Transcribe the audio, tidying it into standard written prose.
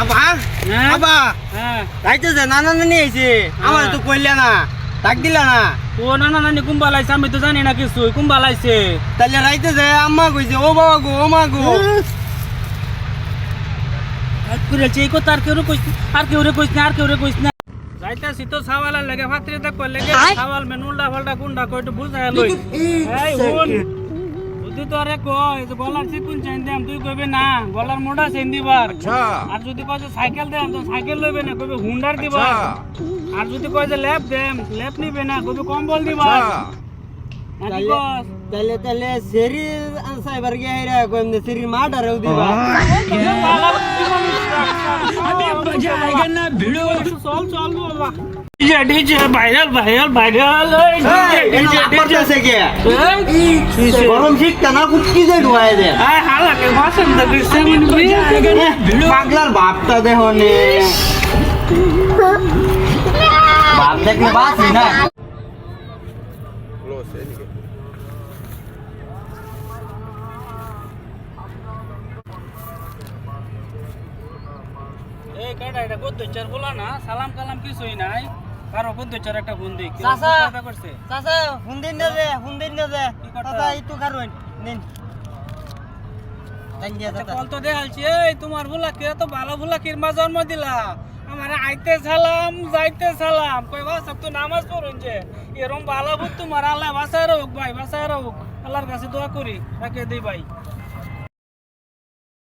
আবা আবা যাইতেছে নানা নানি আইছে আমার তো কইলা না ডাক দিলা না ও নানা নানি কুম্বা লাইছে আমি তো জানি না কিছু কুম্বা লাইছে তাহলে রাইতেছে আম্মা কইছে ও বাবা গো ও মা গো এই কথা আর কেউ কইস না যাইতাছি তো সাওয়ালের লাগে ফাত্রি দেখবার লাগে সাওয়াল মেন উল্টা পাল্টা কুন্ডা কইটো বুঝায় লই এই হুন যদি তোরে কই যে গলার চিকুন চাইন দেম তুই কইবে না গলার মোটা চাইন দিবার আর যদি কই যে সাইকেল দেম তো সাইকেল লইবে না কইবে হুন্ডার দিবার আর যদি কই যে ল্যাপ দেম ল্যাপ নিবে না কইবে কম্বল দিবার তাহলে তাহলে সেরি সাইবার গিয়ে রে কইমনে সেরি মাডারেও দিবা চল বাবা ডিজে ভাইরাল গরম শিখতা না কুটকি যে ঢুয়ায় দে হালাকে ভাষণ তো দিছে পাগলার বাপটা দেহনে বাপ দেখলে বাসি না এই কাটা এটা গদ্দচার বলা না সালাম কালাম কিছুই নাই কারো গদ্দচার একটা ফোন দেই চাচা কথা করছে চাচা হুন্দিন না দে চাচা ইতু কারণ নিন দেন দিয়া চাচা কল তো দেখালছি এই তোমার ভুলাকে এত ভালো ভুলাকির মা জন্ম দিলা আমারে আইতে সালাম যাইতে সালাম কই বাস তো নামাজ পড়ুন যে এরকম ভালো ভূত তোমার আল্লাহ বাঁচায় রাখুক ভাই বাঁচায় রাখুক আল্লাহর কাছে দোয়া করি রাখে দেই ভাই